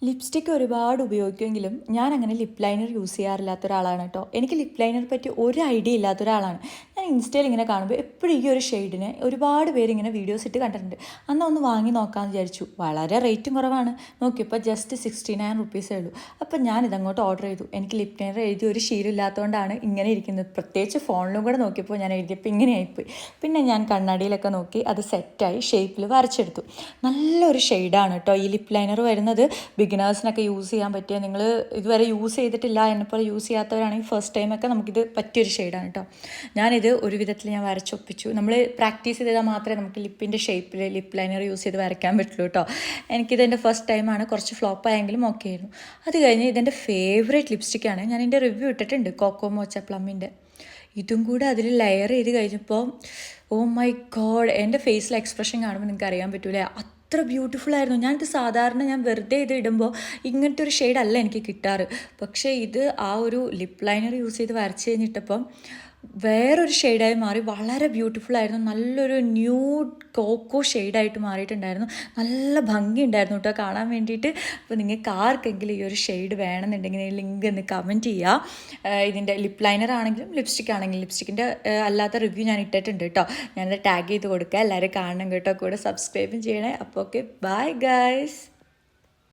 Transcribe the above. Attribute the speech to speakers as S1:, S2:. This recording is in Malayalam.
S1: ലിപ്സ്റ്റിക്ക് ഒരുപാട് ഉപയോഗിക്കുമെങ്കിലും ഞാൻ അങ്ങനെ ലിപ് ലൈനർ യൂസ് ചെയ്യാറില്ലാത്ത ഒരാളാണ് കേട്ടോ. എനിക്ക് ലിപ് ലൈനർ പറ്റി ഒരു ഐഡിയ ഇല്ലാത്ത ഒരാളാണ്. ഞാൻ ഇൻസ്റ്റയിൽ ഇങ്ങനെ കാണുമ്പോൾ എപ്പോഴും ഈ ഒരു ഷെയ്ഡിന് ഒരുപാട് പേര് ഇങ്ങനെ വീഡിയോസ് ഇട്ട് കണ്ടിട്ടുണ്ട്. അന്ന് ഒന്ന് വാങ്ങി നോക്കാമെന്ന് വിചാരിച്ചു. വളരെ റേറ്റും കുറവാണ്. നോക്കിയപ്പോൾ ജസ്റ്റ് 69 റുപ്പീസേ ഉള്ളൂ. അപ്പം ഞാൻ ഇതങ്ങോട്ട് ഓർഡർ ചെയ്തു. എനിക്ക് ലിപ് ലൈനർ എഴുതി ഒരു ശീലം ഇല്ലാത്തതുകൊണ്ടാണ് ഇങ്ങനെ ഇരിക്കുന്നത്. പ്രത്യേകിച്ച് ഫോണിലും കൂടെ നോക്കിയപ്പോൾ ഞാൻ എഴുതിയപ്പോൾ ഇങ്ങനെയായിപ്പോയി. പിന്നെ ഞാൻ കണ്ണാടിയിലൊക്കെ നോക്കി അത് സെറ്റായി ഷേപ്പിൽ വരച്ചെടുത്തു. നല്ലൊരു ഷെയ്ഡാണ് കേട്ടോ ഈ ലിപ് ലൈനർ വരുന്നത്. ബിഗിനേഴ്സിനൊക്കെ യൂസ് ചെയ്യാൻ പറ്റിയ, നിങ്ങൾ ഇതുവരെ യൂസ് ചെയ്തിട്ടില്ല എന്നെപ്പോലെ യൂസ് ചെയ്യാത്തവരാണെങ്കിൽ ഫസ്റ്റ് ടൈമൊക്കെ നമുക്കിത് പറ്റിയൊരു ഷെയ്ഡാണ് കേട്ടോ. ഞാനിത് ഒരു വിധത്തിൽ ഞാൻ വരച്ചൊപ്പിച്ചു. നമ്മൾ പ്രാക്ടീസ് ചെയ്താൽ മാത്രമേ നമുക്ക് ലിപ്പിൻ്റെ ഷേപ്പിൽ ലിപ്പ് ലൈനർ യൂസ് ചെയ്ത് വരയ്ക്കാൻ പറ്റുള്ളൂ കേട്ടോ. എനിക്കിതെൻ്റെ ഫസ്റ്റ് ടൈമാണ്. കുറച്ച് ഫ്ലോപ്പ് ആയെങ്കിലും ഓക്കെ ആയിരുന്നു. അത് കഴിഞ്ഞ് ഇതെൻ്റെ ഫേവറേറ്റ് ലിപ്സ്റ്റിക്കാണ്. ഞാൻ എൻ്റെ റിവ്യൂ ഇട്ടിട്ടുണ്ട്, കോക്കോ മോച്ച പ്ലമ്മിൻ്റെ. ഇതും കൂടെ അതിൽ ലെയർ ചെയ്ത് കഴിഞ്ഞപ്പോൾ ഓ മൈ ഗോഡ്, എൻ്റെ ഫേസിലെ എക്സ്പ്രഷൻ കാണുമ്പോൾ നിങ്ങൾക്ക് അറിയാൻ പറ്റൂലേ, അത്ര ബ്യൂട്ടിഫുൾ ആയിരുന്നു. ഞാനിത് സാധാരണ ഞാൻ വെറുതെ ഇത് ഇടുമ്പോൾ ഇങ്ങനത്തെ ഒരു ഷെയ്ഡല്ല എനിക്ക് കിട്ടാറ്. പക്ഷേ ഇത് ആ ഒരു ലിപ്പ് ലൈനർ യൂസ് ചെയ്ത് വരച്ച് കഴിഞ്ഞിട്ടപ്പം വേറൊരു ഷെയ്ഡായി മാറി. വളരെ ബ്യൂട്ടിഫുൾ ആയിരുന്നു. നല്ലൊരു ന്യൂഡ് കോക്കോ ഷെയ്ഡായിട്ട് മാറിയിട്ടുണ്ടായിരുന്നു. നല്ല ഭംഗിയുണ്ടായിരുന്നു കേട്ടോ കാണാൻ വേണ്ടിയിട്ട്. അപ്പോൾ നിങ്ങൾക്ക് ആർക്കെങ്കിലും ഈ ഒരു ഷെയ്ഡ് വേണമെന്നുണ്ടെങ്കിൽ ലിങ്ക് ഒന്ന് കമൻറ്റ് ചെയ്യുക. ഇതിൻ്റെ ലിപ്പ് ലൈനർ ആണെങ്കിലും ലിപ്സ്റ്റിക് ആണെങ്കിലും, ലിപ്സ്റ്റിക്കിൻ്റെ അല്ലാത്ത റിവ്യൂ ഞാൻ ഇട്ടിട്ടുണ്ട് കേട്ടോ. ഞാനത് ടാഗ് ചെയ്ത് കൊടുക്കുക. എല്ലാവരും കാണണം കേട്ടോ. കൂടെ സബ്സ്ക്രൈബും ചെയ്യണേ. അപ്പോൾ ഓക്കെ, ബൈ ഗൈസ്.